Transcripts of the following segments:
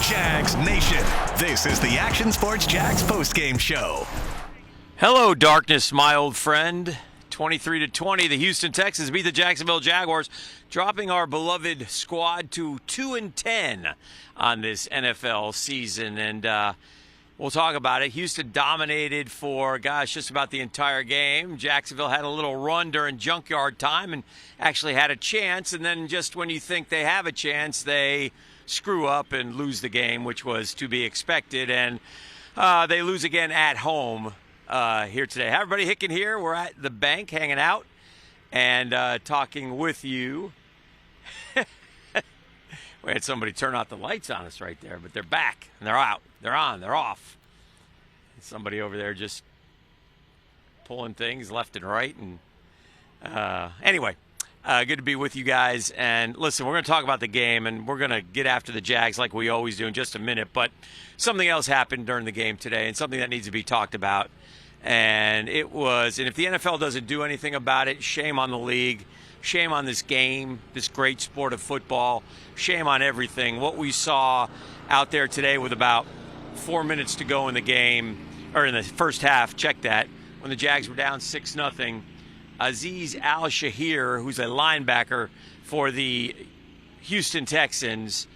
Jags Nation, this is the Action Sports Jags postgame show. Hello, darkness, my old friend. 23-20, the Houston Texans beat the Jacksonville Jaguars, dropping our beloved squad to 2-10 on this NFL season. And we'll talk about it. Houston dominated for, just about the entire game. Jacksonville had a little run during junkyard time and actually had a chance. And then just when you think they have a chance, they screw up and lose the game, which was to be expected. And they lose again at home here today. Hi, everybody. Hicken here. We're at the bank hanging out and talking with you. We had somebody turn out the lights on us right there, but they're back and they're out. They're on. They're off. Somebody over there just pulling things left and right. And anyway, good to be with you guys. And listen, we're going to talk about the game, and we're going to get after the Jags like we always do in just a minute. But something else happened during the game today, and something that needs to be talked about. And if the NFL doesn't do anything about it, shame on the league. Shame on this game, this great sport of football. Shame on everything. What we saw out there today with about 4 minutes to go in the game, or in the first half, check that, when the Jags were down 6-0, Azeez Al-Shaair, who's a linebacker for the Houston Texans,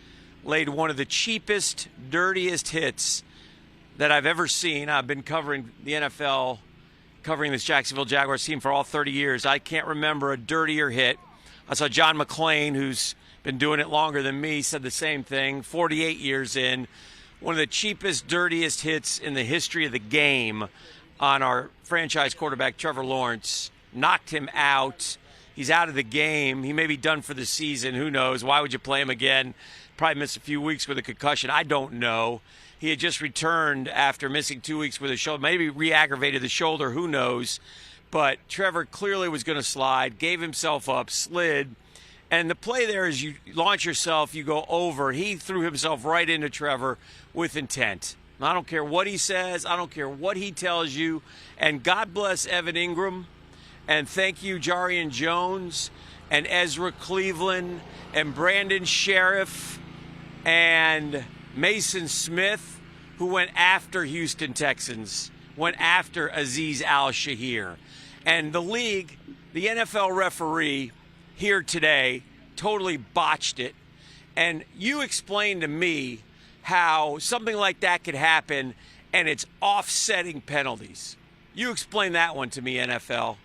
laid one of the cheapest, dirtiest hits that I've ever seen. I've been covering the NFL, covering this Jacksonville Jaguars team for all 30 years. I can't remember a dirtier hit. I saw John McClain, who's been doing it longer than me, said the same thing, 48 years in. One of the cheapest, dirtiest hits in the history of the game on our franchise quarterback, Trevor Lawrence. Knocked him out. He's out of the game. He may be done for the season. Who knows? Why would you play him again? Probably miss a few weeks with a concussion. I don't know. He had just returned after missing 2 weeks with a shoulder. Maybe re-aggravated the shoulder. Who knows? But Trevor clearly was going to slide, gave himself up, slid. And the play there is you launch yourself, you go over. He threw himself right into Trevor with intent. I don't care what he says. I don't care what he tells you. And God bless Evan Ingram. And thank you, Jarian Jones, and Ezra Cleveland, and Brandon Sheriff, and Mason Smith, who went after Houston Texans, went after Azeez Al-Shaair. And the league, the NFL referee here today, totally botched it. And you explained to me how something like that could happen, and it's offsetting penalties. You explain that one to me, NFL.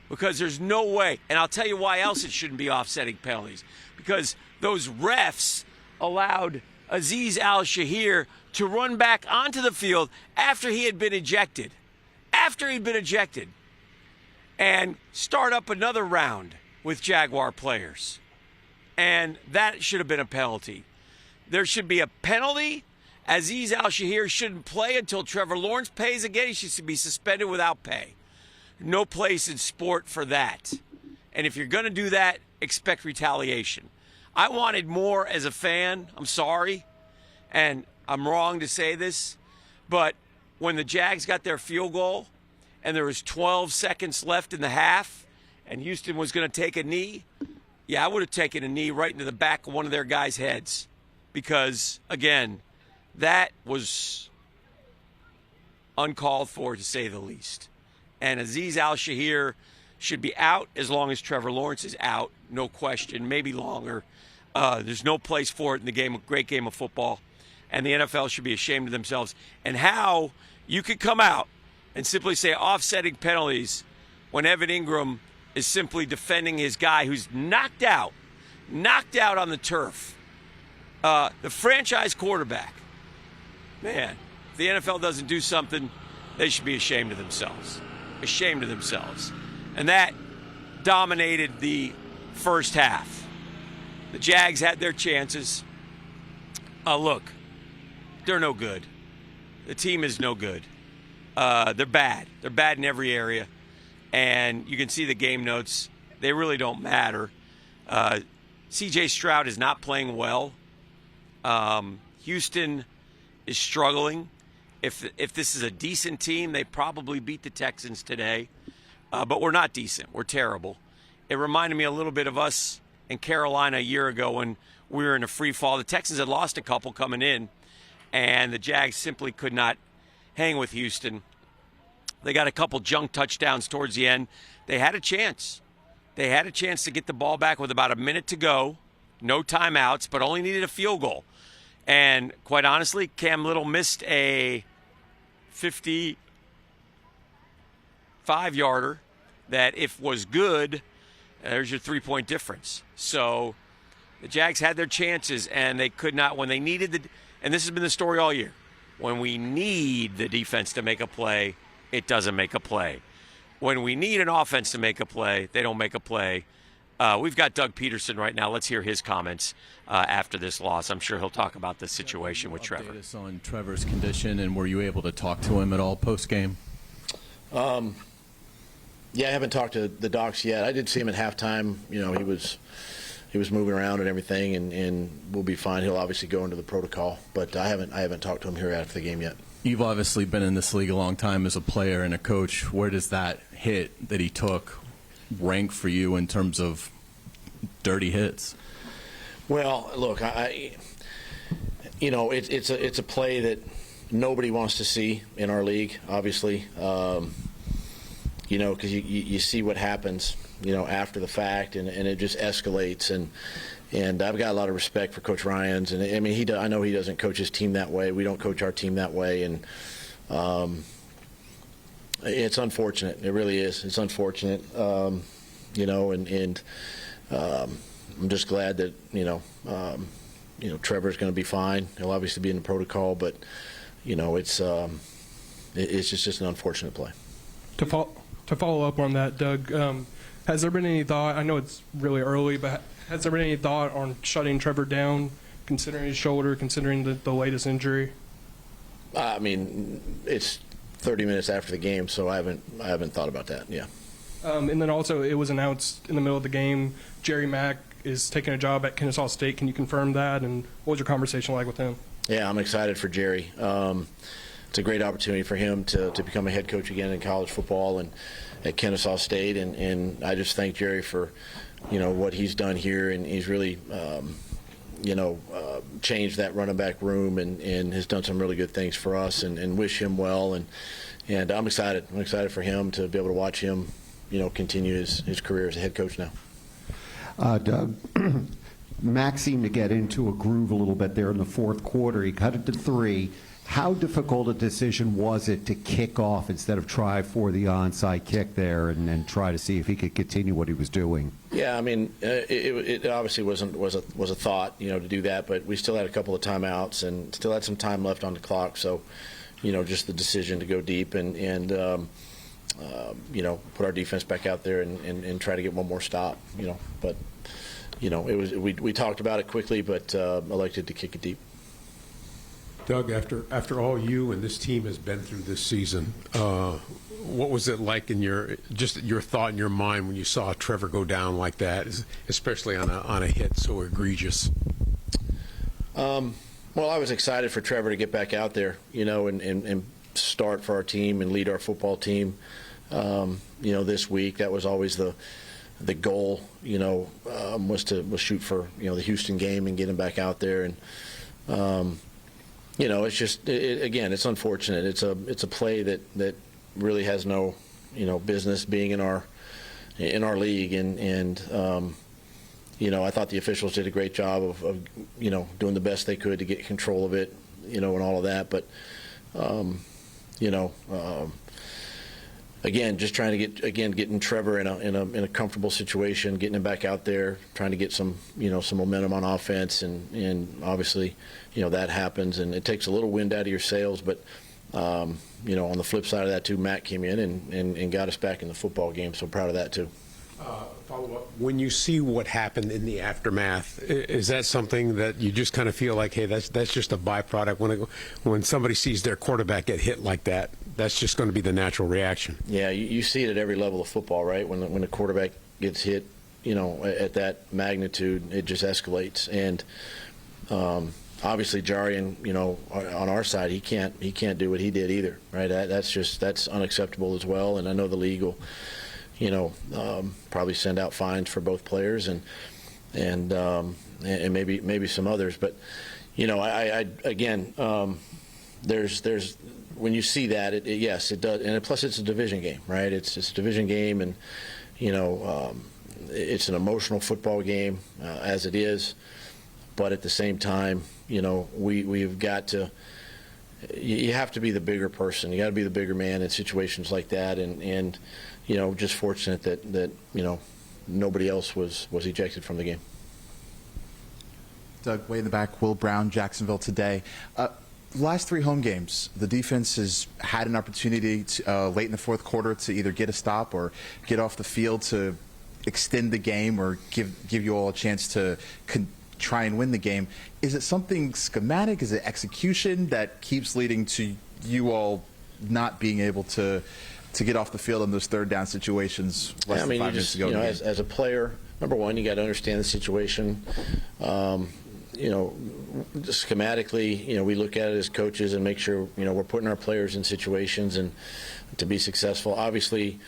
Because there's no way, and I'll tell you why else it shouldn't be offsetting penalties. Because those refs allowed Azeez Al-Shaair to run back onto the field after he had been ejected. And start up another round with Jaguar players. And that should have been a penalty. There should be a penalty. Azeez Al-Shaair shouldn't play until Trevor Lawrence pays again. He should be suspended without pay. No place in sport for that. And if you're going to do that, expect retaliation. I wanted more as a fan. I'm sorry. And I'm wrong to say this. But when the Jags got their field goal and there was 12 seconds left in the half and Houston was going to take a knee, I would have taken a knee right into the back of one of their guys' heads. Because, again, that was uncalled for, to say the least. And Azeez Al-Shaair should be out as long as Trevor Lawrence is out, no question, maybe longer. There's no place for it in the game, a great game of football. And the NFL should be ashamed of themselves. And how you could come out and simply say offsetting penalties when Evan Ingram is simply defending his guy who's knocked out on the turf. The franchise quarterback. Man, if the NFL doesn't do something, they should be ashamed of themselves. Ashamed of themselves. And that dominated the first half. The Jags had their chances. Look, they're no good. The team is no good. They're bad. They're bad in every area. And you can see the game notes. They really don't matter. C.J. Stroud is not playing well. Houston is struggling. If this is a decent team, they probably beat the Texans today. But we're not decent. We're terrible. It reminded me a little bit of us in Carolina a year ago when we were in a free fall. The Texans had lost a couple coming in, and the Jags simply could not hang with Houston. They got a couple junk touchdowns towards the end. They had a chance. They had a chance to get the ball back with about a minute to go, no timeouts, but only needed a field goal. And quite honestly, Cam Little missed a 55-yarder that, if was good, there's your 3-point difference. So the Jags had their chances, and they could not when they needed the. And this has been the story all year. When we need the defense to make a play, it doesn't make a play. When we need an offense to make a play, they don't make a play. We've got Doug Pederson right now. Let's hear his comments after this loss. I'm sure he'll talk about the situation with Trevor. Update us on Trevor's condition, and were you able to talk to him at all post-game? Yeah, I haven't talked to the docs yet. I did see him at halftime. You know, he was moving around and everything, and we'll be fine. He'll obviously go into the protocol, but I haven't talked to him here after the game yet. You've obviously been in this league a long time as a player and a coach. Where does that hit that he took rank for you in terms of dirty hits? Well, look, it's a play that nobody wants to see in our league, obviously. Because you see what happens, after the fact, and it just escalates. And I've got a lot of respect for Coach Ryans, and I mean, I know he doesn't coach his team that way. We don't coach our team that way, and it's unfortunate. It really is. It's unfortunate, and I'm just glad that Trevor's going to be fine. He'll obviously be in the protocol, but it's just an unfortunate play. To follow up on that, Doug, has there been any thought? I know it's really early, but has there been any thought on shutting Trevor down, considering his shoulder, considering the latest injury? I mean, it's 30 minutes after the game, so I haven't thought about that. Yeah. And then also, it was announced in the middle of the game, Jerry Mack is taking a job at Kennesaw State. Can you confirm that? And what was your conversation like with him? Yeah, I'm excited for Jerry. It's a great opportunity for him to become a head coach again in college football and at Kennesaw State. And I just thank Jerry for, what he's done here. And he's really, changed that running back room and has done some really good things for us, and wish him well. And I'm excited. I'm excited for him to be able to watch him, continue his career as a head coach now. Doug, Max seemed to get into a groove a little bit there in the fourth quarter. He cut it to 3. How difficult a decision was it to kick off instead of try for the onside kick there and try to see if he could continue what he was doing? Yeah, I mean, it obviously was a thought, to do that, but we still had a couple of timeouts and still had some time left on the clock. So, just the decision to go deep and put our defense back out there and try to get one more stop, But, it was we talked about it quickly, but elected to kick it deep. Doug, after all you and this team has been through this season, what was it like in your thought in your mind when you saw Trevor go down like that, especially on a hit so egregious? Well, I was excited for Trevor to get back out there, and start for our team and lead our football team. This week, that was always the goal. Was to shoot for the Houston game and get him back out there and. It's just again, it's unfortunate. It's a play that really has no, business being in our league, and I thought the officials did a great job of doing the best they could to get control of it, and all of that. But again, just trying to getting Trevor in a comfortable situation, getting him back out there, trying to get some some momentum on offense, and obviously that happens, and it takes a little wind out of your sails. But on the flip side of that too, Matt came in and got us back in the football game. So proud of that too. Follow up. When you see what happened in the aftermath, is that something that you just kind of feel like, hey, that's just a byproduct? When somebody sees their quarterback get hit like that, that's just going to be the natural reaction. Yeah, you see it at every level of football, right? When the quarterback gets hit, at that magnitude, it just escalates. And obviously, Jarian, on our side, he can't do what he did either, right? That's unacceptable as well. And I know the league will, probably send out fines for both players. And maybe some others. But I again, there's when you see that, yes, it does, and plus it's a division game, right? It's a division game, and it's an emotional football game as it is. But at the same time, we've got to. You have to be the bigger person. You got to be the bigger man in situations like that, and just fortunate that nobody else was ejected from the game. Doug, way in the back, Will Brown, Jacksonville Today. Last 3 home games, the defense has had an opportunity to, late in the fourth quarter to either get a stop or get off the field to extend the game or give you all a chance to try and win the game. Is it something schematic? Is it execution that keeps leading to you all not being able to get off the field in those third down situations less than 5 minutes ago? As a player, number one, you got to understand the situation. Schematically, we look at it as coaches and make sure, we're putting our players in situations and to be successful. Obviously,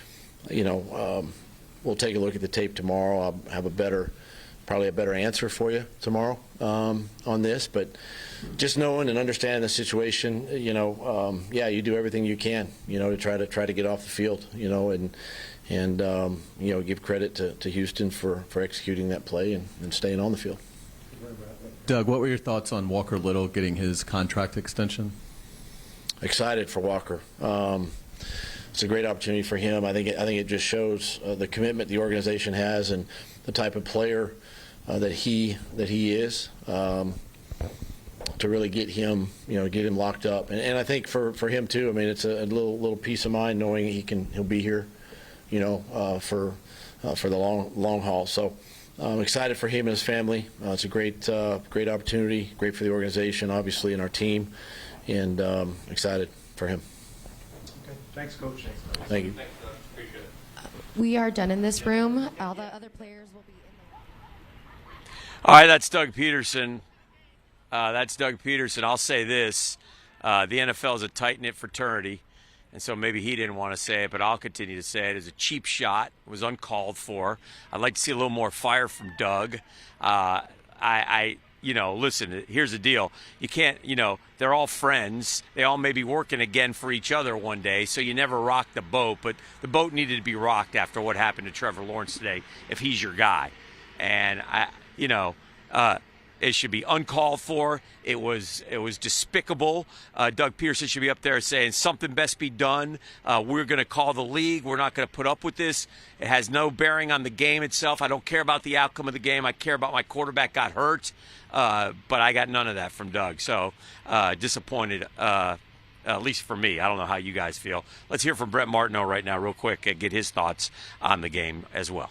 we'll take a look at the tape tomorrow. I'll have probably a better answer for you tomorrow on this. But just knowing and understanding the situation, you do everything you can, to try to get off the field, and give credit to Houston for executing that play and staying on the field. Doug, what were your thoughts on Walker Little getting his contract extension? Excited for Walker. It's a great opportunity for him. I think it just shows the commitment the organization has and the type of player that he is, to really get him locked up. And I think for him too. I mean, it's a little peace of mind knowing he'll be here, for the long haul. So I'm excited for him and his family. It's a great opportunity, great for the organization, obviously, and our team, and excited for him. Okay. Thanks, Coach. Thank you. Thanks, appreciate it. We are done in this room. All the other players will be in the... All right, that's Doug Pederson. I'll say this. The NFL is a tight-knit fraternity, and so maybe he didn't want to say it, but I'll continue to say it. It was a cheap shot. It was uncalled for. I'd like to see a little more fire from Doug. Listen, here's the deal. You can't, they're all friends. They all may be working again for each other one day, so you never rock the boat. But the boat needed to be rocked after what happened to Trevor Lawrence today, if he's your guy. And, it should be uncalled for. It was despicable. Doug Pederson should be up there saying something best be done. We're going to call the league. We're not going to put up with this. It has no bearing on the game itself. I don't care about the outcome of the game. I care about my quarterback got hurt. But I got none of that from Doug. So disappointed, at least for me. I don't know how you guys feel. Let's hear from Brent Martineau right now real quick and get his thoughts on the game as well.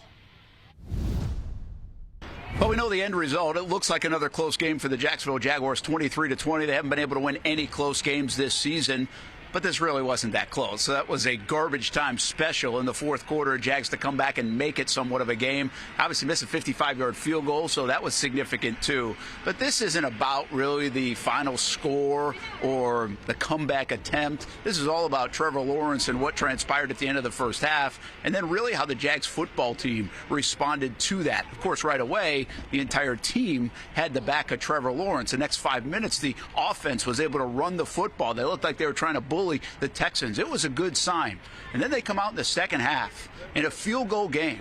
Well, we know the end result. It looks like another close game for the Jacksonville Jaguars, 23-20. They haven't been able to win any close games this season, but this really wasn't that close. So that was a garbage time special in the fourth quarter. Jags to come back and make it somewhat of a game. Obviously missed a 55-yard field goal, so that was significant too. But this isn't about really the final score or the comeback attempt. This is all about Trevor Lawrence and what transpired at the end of the first half, and then really how the Jags football team responded to that. Of course, right away, the entire team had the back of Trevor Lawrence. The next 5 minutes, the offense was able to run the football. They looked like they were trying to bully the Texans. It was a good sign. And then they come out in the second half in a field goal game,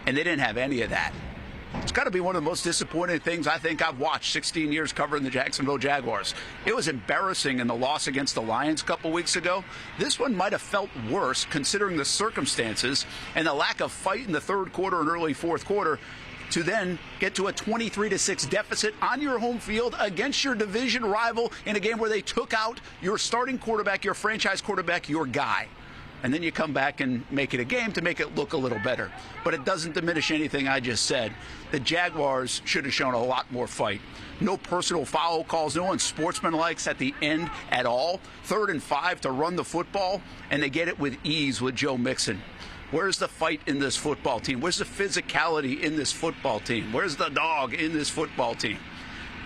and they didn't have any of that. It's got to be one of the most disappointing things I think I've watched 16 years covering the Jacksonville Jaguars. It was embarrassing in the loss against the Lions a couple weeks ago. This one might have felt worse considering the circumstances and the lack of fight in the third quarter and early fourth quarter, to then get to a 23-6 deficit on your home field against your division rival in a game where they took out your starting quarterback, your franchise quarterback, your guy. And then you come back and make it a game to make it look a little better. But it doesn't diminish anything I just said. The Jaguars should have shown a lot more fight. No personal foul calls, no unsportsmanlike at the end at all. 3rd and 5 to run the football, and they get it with ease with Joe Mixon. Where's the fight in this football team? Where's the physicality in this football team? Where's the dog in this football team?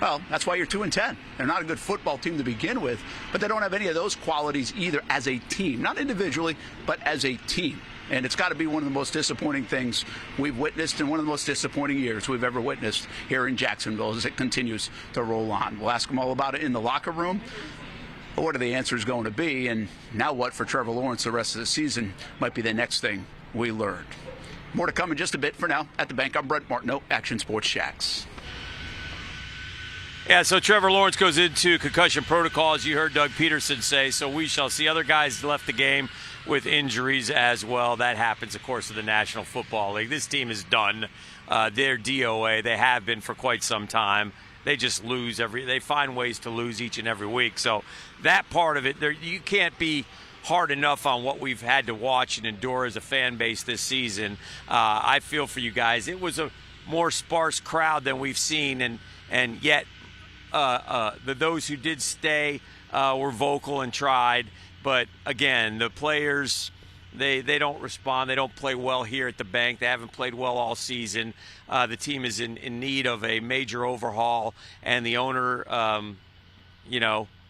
Well, that's why you're 2-10. They're not a good football team to begin with, but they don't have any of those qualities either as a team. Not individually, but as a team. And it's got to be one of the most disappointing things we've witnessed and one of the most disappointing years we've ever witnessed here in Jacksonville as it continues to roll on. We'll ask them all about it in the locker room. What are the answers going to be? And now what for Trevor Lawrence the rest of the season might be the next thing we learn. More to come in just a bit. For now, at the bank, I'm Brent Martineau, Action Sports Jacks. Yeah, so Trevor Lawrence goes into concussion protocol, as you heard Doug Pederson say, so we shall see. Other guys left the game with injuries as well. That happens, of course, in the National Football League. This team is done. They're DOA. They have been for quite some time. They just lose they find ways to lose each and every week. So that part of it, you can't be hard enough on what we've had to watch and endure as a fan base this season. I feel for you guys. It was a more sparse crowd than we've seen, and yet those who did stay were vocal and tried. But again, the players, they don't respond. They don't play well here at the bank. They haven't played well all season. The team is in need of a major overhaul, and the owner,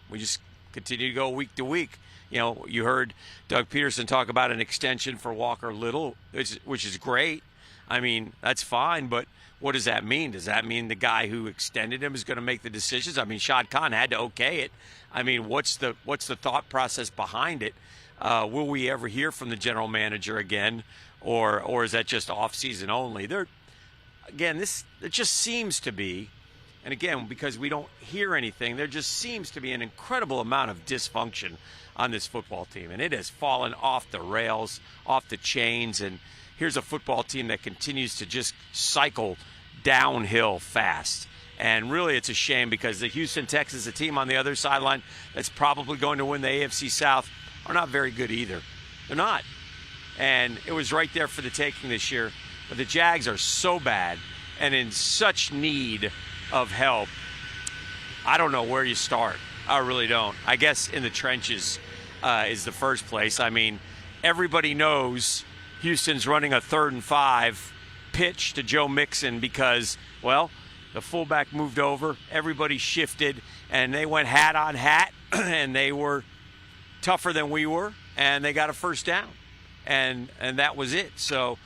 we just continue to go week to week. You heard Doug Pederson talk about an extension for Walker Little, which is great. I mean, that's fine, but what does that mean? Does that mean the guy who extended him is going to make the decisions? I mean, Shad Khan had to okay it. I mean, what's the thought process behind it? Will we ever hear from the general manager again, or is that just off-season only? It just seems to be, and again, because we don't hear anything, there just seems to be an incredible amount of dysfunction on this football team, and it has fallen off the rails, off the chains, and here's a football team that continues to just cycle downhill fast. And really, it's a shame because the Houston Texans, the team on the other sideline that's probably going to win the AFC South, are not very good either. They're not. And it was right there for the taking this year. But the Jags are so bad and in such need of help. I don't know where you start. I really don't. I guess in the trenches is the first place. I mean, everybody knows Houston's running a 3rd and 5 pitch to Joe Mixon because, well, the fullback moved over, everybody shifted, and they went hat on hat, and they were tougher than we were, and they got a first down. And that was it. So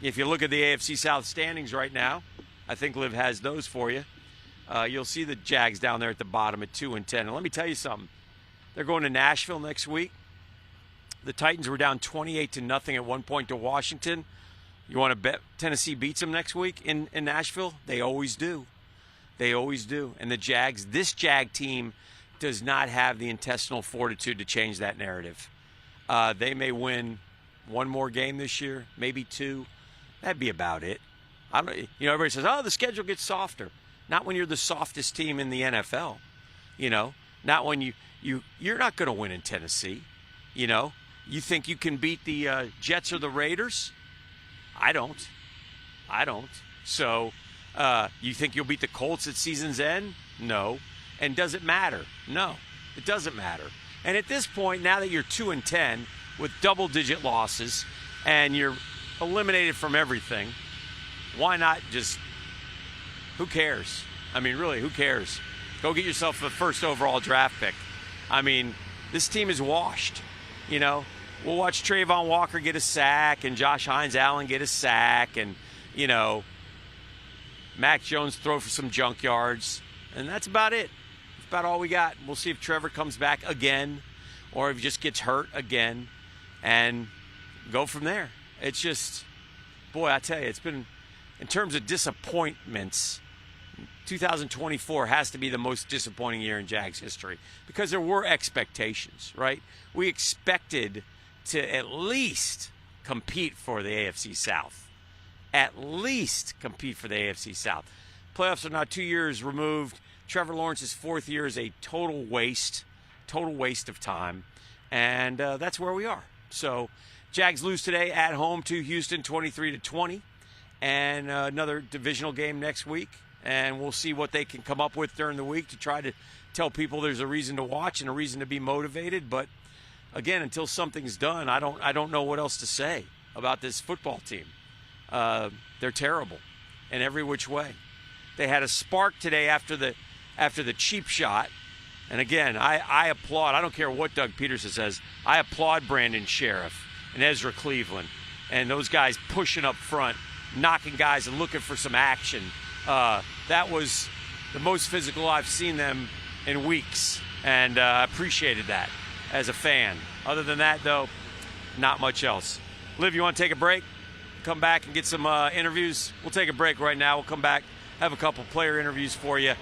if you look at the AFC South standings right now, I think Liv has those for you. You'll see the Jags down there at the bottom at 2-10. And let me tell you something. They're going to Nashville next week. The Titans were down 28-0 at one point to Washington. You want to bet Tennessee beats them next week in Nashville? They always do. They always do. And the Jags, this Jag team does not have the intestinal fortitude to change that narrative. They may win one more game this year, maybe 2. That'd be about it. Everybody says, the schedule gets softer. Not when you're the softest team in the NFL. Not when you're not going to win in Tennessee. You think you can beat the Jets or the Raiders? I don't. So you think you'll beat the Colts at season's end? No. And does it matter? No, it doesn't matter. And at this point, now that you're 2-10 with double-digit losses and you're eliminated from everything, why not just – who cares? I mean, really, who cares? Go get yourself a first overall draft pick. I mean, this team is washed, We'll watch Trayvon Walker get a sack and Josh Hines-Allen get a sack and, Mac Jones throw for some junk yards. And that's about it. That's about all we got. We'll see if Trevor comes back again or if he just gets hurt again and go from there. It's just, boy, I tell you, it's been, in terms of disappointments, 2024 has to be the most disappointing year in Jags history because there were expectations, right? We expected to at least compete for the AFC South. At least compete for the AFC South. Playoffs are now 2 years removed. Trevor Lawrence's 4th year is a total waste of time. And that's where we are. So Jags lose today at home to Houston 23-20. And another divisional game next week. And we'll see what they can come up with during the week to try to tell people there's a reason to watch and a reason to be motivated. But again, until something's done, I don't know what else to say about this football team. They're terrible in every which way. They had a spark today after the cheap shot. And again, I applaud. I don't care what Doug Pederson says. I applaud Brandon Sheriff and Ezra Cleveland. And those guys pushing up front, knocking guys and looking for some action. That was the most physical I've seen them in weeks, and I appreciated that as a fan. Other than that, though, not much else. Liv, you want to take a break? Come back and get some interviews? We'll take a break right now. We'll come back, have a couple player interviews for you.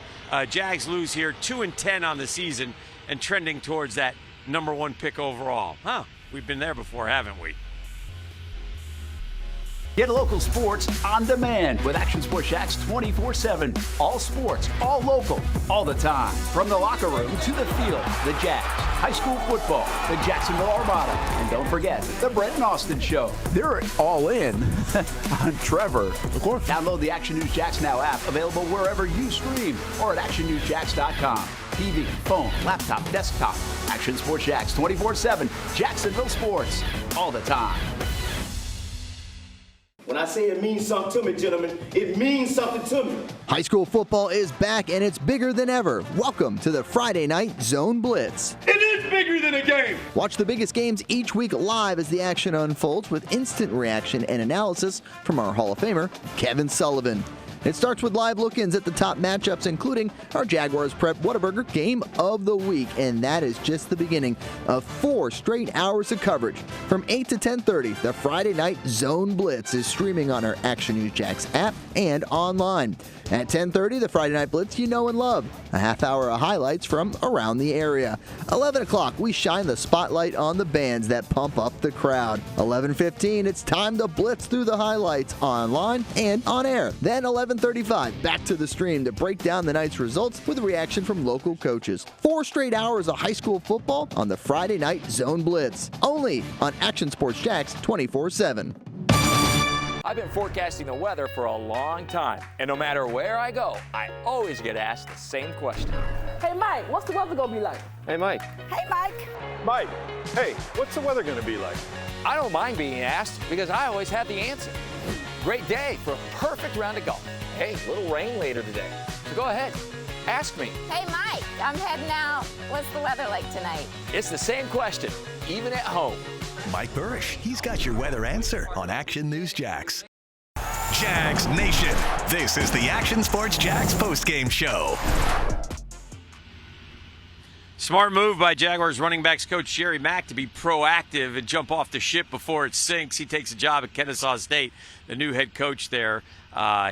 Jags lose here, 2-10 on the season, and trending towards that number 1 pick overall. We've been there before, haven't we? Get local sports on demand with Action Sports Jacks 24/7. All sports, all local, all the time. From the locker room to the field, the Jags, high school football, the Jacksonville Armada, and don't forget the Brent and Austin Show. They're all in on Trevor. Of course. Download the Action News Jacks Now app, available wherever you stream or at actionnewsjacks.com. TV, phone, laptop, desktop. Action Sports Jacks 24/7. Jacksonville sports, all the time. When I say it means something to me, gentlemen, it means something to me. High school football is back, and it's bigger than ever. Welcome to the Friday Night Zone Blitz. It is bigger than a game. Watch the biggest games each week live as the action unfolds with instant reaction and analysis from our Hall of Famer, Kevin Sullivan. It starts with live look-ins at the top matchups, including our Jaguars Prep Whataburger Game of the Week. And that is just the beginning of 4 straight hours of coverage. From 8 to 10:30, the Friday Night Zone Blitz is streaming on our Action News Jacks app and online. At 10:30, the Friday Night Blitz you know and love. A half hour of highlights from around the area. 11 o'clock, we shine the spotlight on the bands that pump up the crowd. 11:15, it's time to blitz through the highlights online and on air. Then 11:35, back to the stream to break down the night's results with a reaction from local coaches. 4 straight hours of high school football on the Friday Night Zone Blitz. Only on Action Sports Jacks 24/7. I've been forecasting the weather for a long time, and no matter where I go, I always get asked the same question. Hey, Mike, what's the weather gonna be like? Hey, Mike. Hey, Mike. Mike, hey, what's the weather gonna be like? I don't mind being asked because I always have the answer. Great day for a perfect round of golf. Hey, a little rain later today. So go ahead, ask me. Hey, Mike, I'm heading out. What's the weather like tonight? It's the same question, even at home. Mike Burrish, he's got your weather answer on Action News Jacks. Jags Nation, this is the Action Sports Jacks postgame show. Smart move by Jaguars running backs coach Jerry Mack to be proactive and jump off the ship before it sinks. He takes a job at Kennesaw State, the new head coach there.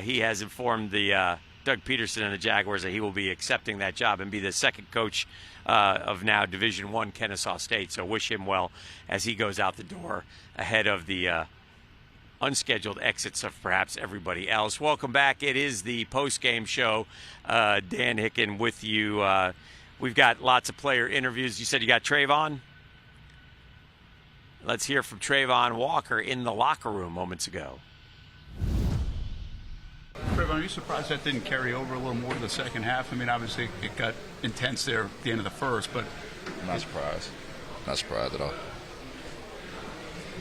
He has informed the Doug Pederson and the Jaguars that he will be accepting that job and be the second coach of now Division I Kennesaw State. So wish him well as he goes out the door ahead of the unscheduled exits of perhaps everybody else. Welcome back. It is the post-game show. Dan Hicken with you. We've got lots of player interviews. You said you got Trayvon? Let's hear from Trayvon Walker in the locker room moments ago. Trevor, are you surprised that didn't carry over a little more to the second half? I mean, obviously it got intense there at the end of the first, but... Not surprised. Not surprised at all.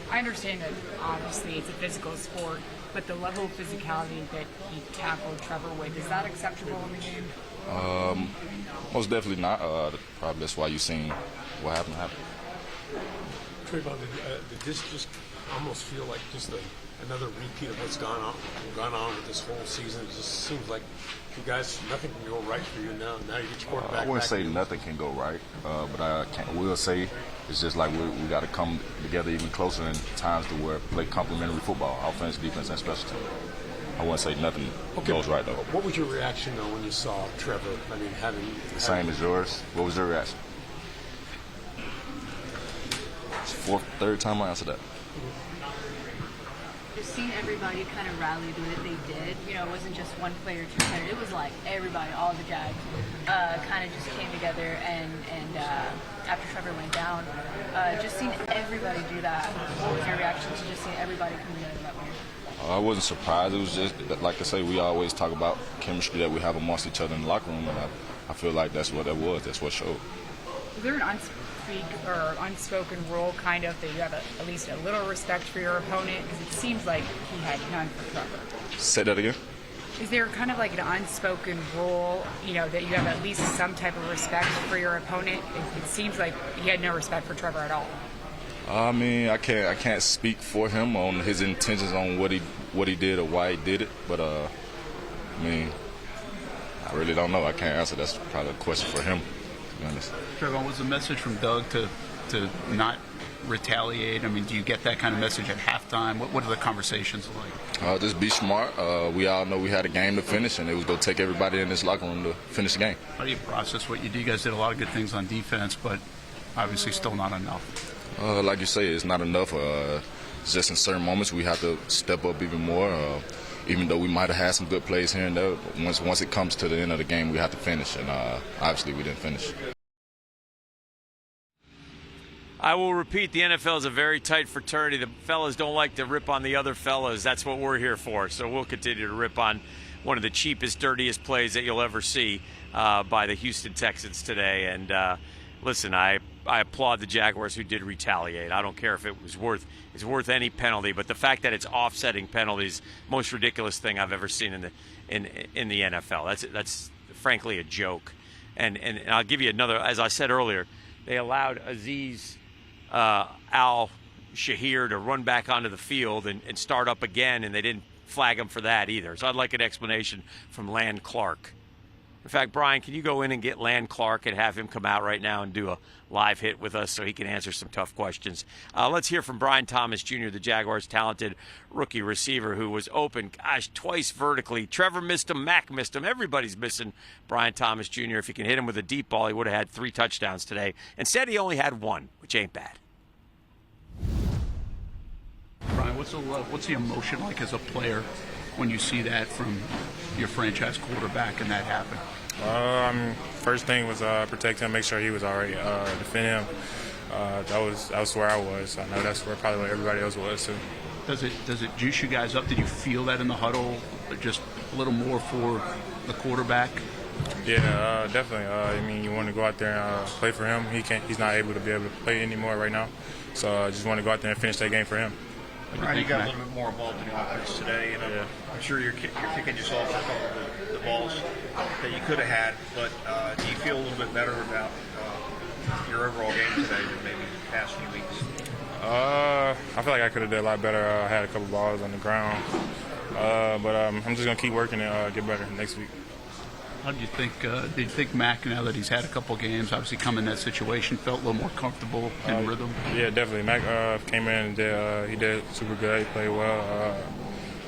I understand that obviously it's a physical sport, but the level of physicality that he tackled Trevor with, is that acceptable in the game? Most definitely not. Probably that's why you've seen what happened. Trayvon, did this just almost feel like just another repeat of what's gone on with this whole season? It just seems like you guys, nothing can go right for you now. Now you get your quarterback. I wouldn't say nothing can go right, but I will say it's just like we got to come together even closer in times to where play complementary football, offense, defense, and special teams. I wouldn't say nothing goes right though. What was your reaction though when you saw Trevor? I mean, the same as yours. What was your reaction? It's the third time I answered that. Just seeing everybody kind of rally the way they did. You know, it wasn't just one player, two players. It was like everybody, all the Jags, kind of just came together. And after Trevor went down, just seeing everybody do that. What was your reaction to just seeing everybody come together that way? I wasn't surprised. It was just, like I say, we always talk about chemistry that we have amongst each other in the locker room, and I feel like that's what that was. That's what showed. Is there an unspoken rule, kind of, that you have at least a little respect for your opponent? Because it seems like he had none for Trevor. Say that again? Is there kind of like an unspoken rule, you know, that you have at least some type of respect for your opponent? It seems like he had no respect for Trevor at all. I mean, I can't speak for him on his intentions on what he did or why he did it, but I mean, I really don't know. I can't answer. That's probably a question for him, to be honest. Trevor, was the message from Doug to not retaliate? I mean, do you get that kind of message at halftime? What are the conversations like? Just be smart. We all know we had a game to finish, and it was going to take everybody in this locker room to finish the game. How do you process what you do? You guys did a lot of good things on defense, but obviously still not enough. Like you say, it's not enough. It's just in certain moments we have to step up even more. Even though we might have had some good plays here and there, once it comes to the end of the game, we have to finish, and obviously we didn't finish. I will repeat, the NFL is a very tight fraternity. The fellas don't like to rip on the other fellas. That's what we're here for. So we'll continue to rip on one of the cheapest, dirtiest plays that you'll ever see by the Houston Texans today. And listen, I applaud the Jaguars who did retaliate. I don't care if it's worth any penalty, but the fact that it's offsetting penalties, most ridiculous thing I've ever seen in the NFL. That's frankly a joke. And I'll give you another. As I said earlier, they allowed Azeez Al-Shahir to run back onto the field and start up again, and they didn't flag him for that either. So I'd like an explanation from Land Clark. In fact, Brian, can you go in and get Land Clark and have him come out right now and do a live hit with us so he can answer some tough questions? Let's hear from Brian Thomas Jr., the Jaguars' talented rookie receiver who was open, twice vertically. Trevor missed him, Mac missed him. Everybody's missing Brian Thomas Jr. If he can hit him with a deep ball, he would have had 3 touchdowns today. Instead, he only had 1, which ain't bad. Brian, what's the emotion like as a player when you see that from your franchise quarterback and that happen? First thing was protect him, make sure he was all right, defend him. That was where I was. I know that's probably where everybody else was too. Does it juice you guys up? Did you feel that in the huddle, just a little more for the quarterback? Yeah, definitely. I mean, you want to go out there and play for him. He's not able to be able to play anymore right now. So I just want to go out there and finish that game for him. Brian, you got a little bit more involved in the offense today, and I'm sure you're kicking yourself for a couple of the balls that you could have had. But do you feel a little bit better about your overall game today than maybe the past few weeks? I feel like I could have did a lot better. I had a couple balls on the ground, but I'm just gonna keep working and get better next week. How do you think? Do you think Mac, now that he's had a couple games, obviously come in that situation, felt a little more comfortable in rhythm? Yeah, definitely. Mac came in and he did super good. He played well.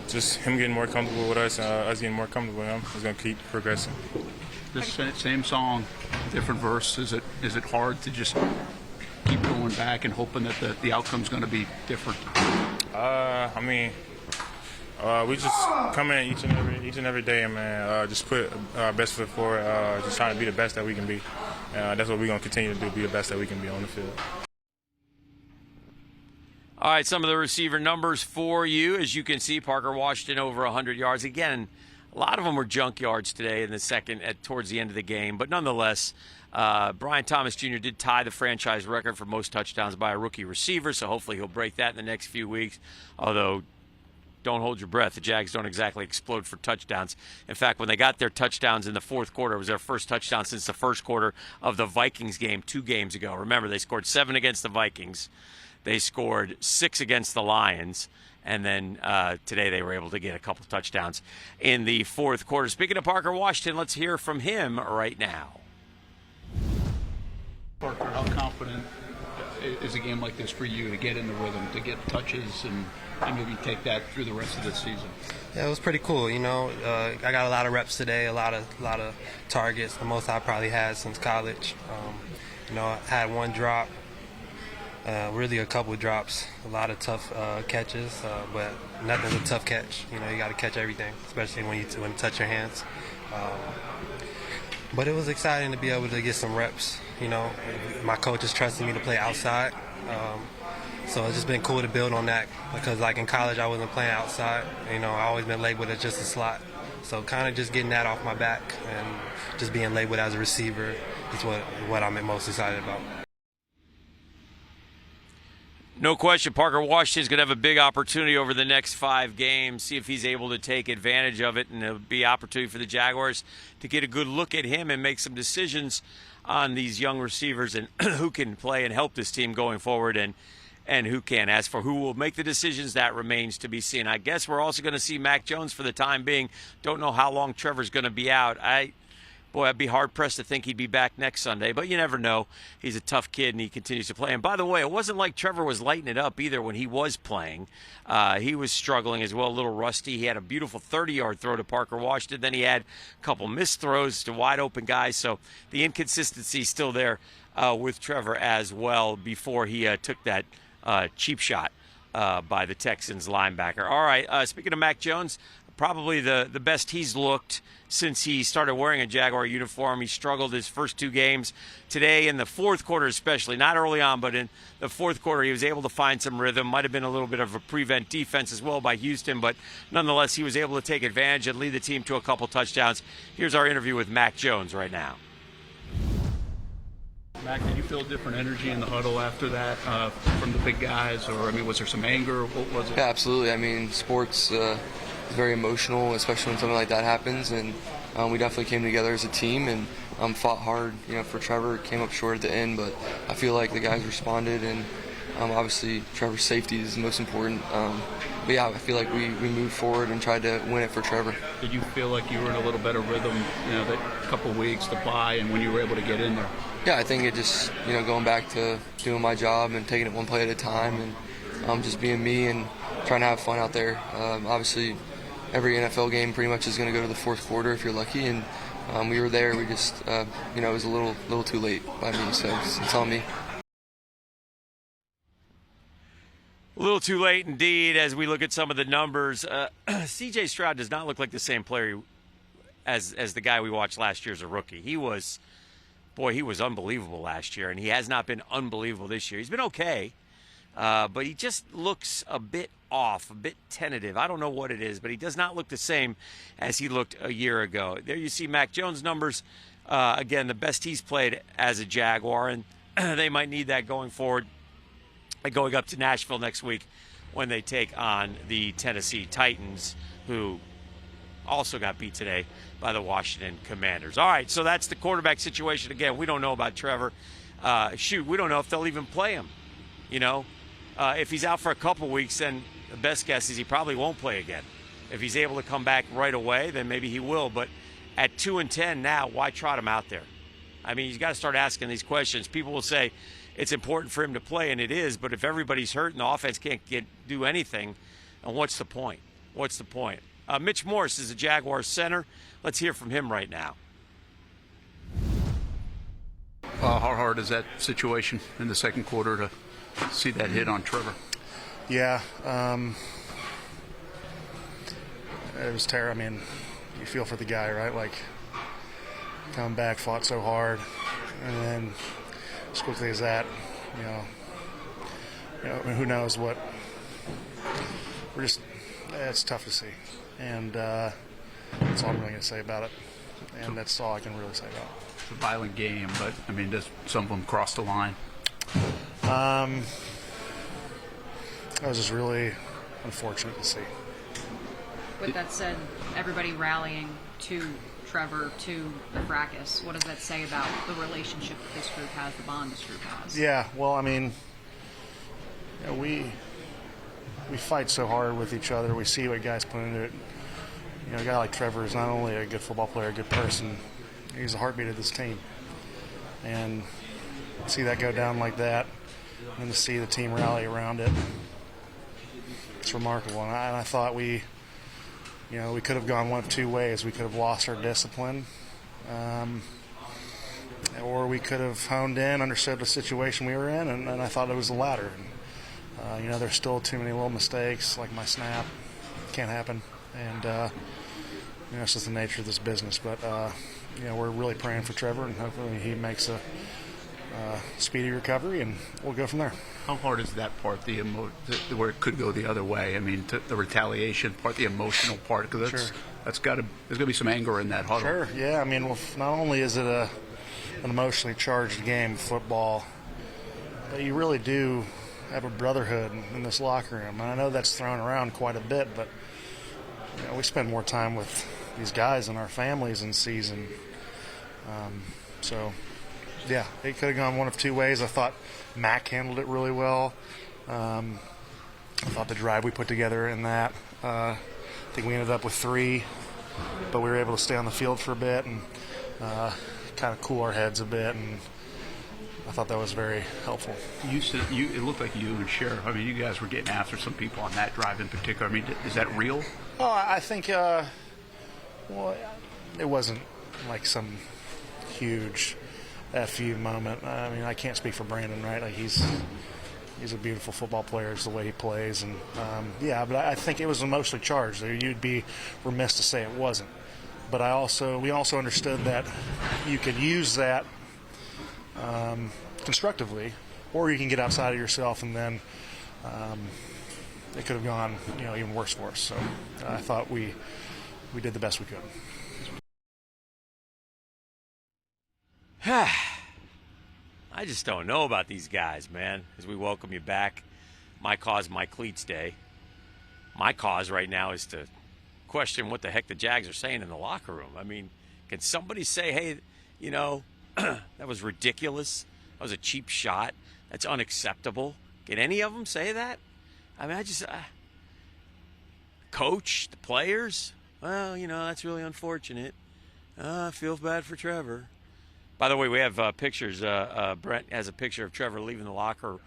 Just him getting more comfortable with us, us getting more comfortable with him, is going to keep progressing. This same song, different verse. Is it hard to just keep going back and hoping that the outcome's going to be different? I mean, we just come in each and every day and man, just put our best foot forward. Just trying to be the best that we can be. That's what we're going to continue to do, be the best that we can be on the field. All right, some of the receiver numbers for you. As you can see, Parker Washington over 100 yards. Again, a lot of them were junk yards today in the second, towards the end of the game. But nonetheless, Brian Thomas Jr. did tie the franchise record for most touchdowns by a rookie receiver, so hopefully he'll break that in the next few weeks. Although, don't hold your breath. The Jags don't exactly explode for touchdowns. In fact, when they got their touchdowns in the fourth quarter, it was their first touchdown since the first quarter of the Vikings game 2 games ago. Remember, they scored 7 against the Vikings. They scored 6 against the Lions. And then today they were able to get a couple touchdowns in the fourth quarter. Speaking of Parker Washington, let's hear from him right now. Parker, how confident is a game like this for you to get in the rhythm, to get touches and maybe take that through the rest of the season? Yeah, it was pretty cool. You know, I got a lot of reps today, a lot of targets, the most I probably had since college. You know, I had 1 drop, really a couple drops, a lot of tough catches, but nothing's a tough catch. You know, you got to catch everything, especially when you touch your hands. But it was exciting to be able to get some reps. You know, my coach is trusting me to play outside. So it's just been cool to build on that because, like, in college, I wasn't playing outside. You know, I always been labeled as just a slot. So kind of just getting that off my back and just being labeled as a receiver is what I'm most excited about. No question, Parker Washington's going to have a big opportunity over the next 5 games, see if he's able to take advantage of it, and it'll be an opportunity for the Jaguars to get a good look at him and make some decisions on these young receivers and who can play and help this team going forward. And and who can. As for who will make the decisions, that remains to be seen. I guess we're also going to see Mac Jones for the time being. Don't know how long Trevor's going to be out. Boy, I'd be hard-pressed to think he'd be back next Sunday, but you never know. He's a tough kid, and he continues to play. And by the way, it wasn't like Trevor was lighting it up either when he was playing. He was struggling as well, a little rusty. He had a beautiful 30-yard throw to Parker Washington. Then he had a couple missed throws to wide-open guys, so the inconsistency is still there with Trevor as well before he took that cheap shot by the Texans linebacker. All right, speaking of Mac Jones, probably the best he's looked since he started wearing a Jaguar uniform. He struggled his first 2 games. Today in the fourth quarter especially, not early on, but in the fourth quarter he was able to find some rhythm. Might have been a little bit of a prevent defense as well by Houston, but nonetheless he was able to take advantage and lead the team to a couple touchdowns. Here's our interview with Mac Jones right now. Mac, did you feel different energy in the huddle after that from the big guys? Or, I mean, was there some anger? What was it? Yeah, absolutely. I mean, sports is very emotional, especially when something like that happens. And we definitely came together as a team and fought hard, for Trevor. Came up short at the end, but I feel like the guys responded. And obviously, Trevor's safety is the most important. But yeah, I feel like we moved forward and tried to win it for Trevor. Did you feel like you were in a little better rhythm, that couple of weeks to bye and when you were able to get in there? Yeah, I think it just, going back to doing my job and taking it one play at a time and just being me and trying to have fun out there. Obviously, every NFL game pretty much is going to go to the fourth quarter if you're lucky, and we were there. We just, it was a little too late by me, so it's on me. A little too late indeed as we look at some of the numbers. C.J. Stroud does not look like the same player as the guy we watched last year as a rookie. He was unbelievable last year, and he has not been unbelievable this year. He's been okay, but he just looks a bit off, a bit tentative. I don't know what it is, but he does not look the same as he looked a year ago. There you see Mac Jones' numbers. Again, the best he's played as a Jaguar, and they might need that going forward. Going up to Nashville next week when they take on the Tennessee Titans, who also got beat today by the Washington Commanders. All right, so that's the quarterback situation. Again, we don't know about Trevor. We don't know if they'll even play him. If he's out for a couple weeks, then the best guess is he probably won't play again. If he's able to come back right away, then maybe he will. But at 2-10 now, why trot him out there? I mean, you got to start asking these questions. People will say it's important for him to play, and it is, but if everybody's hurt and the offense can't do anything, then what's the point? What's the point? Mitch Morse is the Jaguars center. Let's hear from him right now. How hard is that situation in the second quarter to see that hit on Trevor? Yeah, it was terrible. I mean, you feel for the guy, right? Like, coming back, fought so hard, and then as quickly as that, I mean, who knows what? It's tough to see, and that's all I'm really going to say about it, and that's all I can really say about it. It's a violent game, but I mean, does some of them cross the line? That was just really unfortunate to see. With that said, everybody rallying to Trevor, to the fracas, what does that say about the relationship that this group has, the bond this group has? Yeah, well, I mean, we fight so hard with each other. We see what guys put into it. A guy like Trevor is not only a good football player, a good person, he's the heartbeat of this team. And see that go down like that, and to see the team rally around it, it's remarkable. And I thought we could have gone one of two ways. We could have lost our discipline, or we could have honed in, understood the situation we were in, and I thought it was the latter. And, there's still too many little mistakes, like my snap. Can't happen. And, it's just the nature of this business. But, we're really praying for Trevor, and hopefully he makes a speedy recovery, and we'll go from there. How hard is that part, where it could go the other way? I mean, the retaliation part, the emotional part, because there's got to be some anger in that huddle. Sure, yeah. I mean, not only is it an emotionally charged game, football, but you really do have a brotherhood in this locker room. And I know that's thrown around quite a bit, but we spend more time with these guys and our families in season. So, yeah, it could have gone one of two ways. I thought Mac handled it really well. I thought the drive we put together in that, I think we ended up with 3, but we were able to stay on the field for a bit and kind of cool our heads a bit, and I thought that was very helpful. It looked like you and Sheriff, I mean, you guys were getting after some people on that drive in particular. I mean, is that real? Oh, I think, well, it wasn't like some huge FU moment. I mean, I can't speak for Brandon, right? Like he's a beautiful football player. It's the way he plays, and yeah. But I think it was emotionally charged. You'd be remiss to say it wasn't. But we also understood that you could use that constructively, or you can get outside of yourself, and then it could have gone, even worse for us. So I thought we did the best we could. I just don't know about these guys, man. As we welcome you back, My Cause, My Cleats Day. My cause right now is to question what the heck the Jags are saying in the locker room. I mean, can somebody say, hey, that was ridiculous. That was a cheap shot. That's unacceptable. Can any of them say that? I mean, coach, the players, well, that's really unfortunate. I feel bad for Trevor. By the way, we have pictures. Brent has a picture of Trevor leaving the locker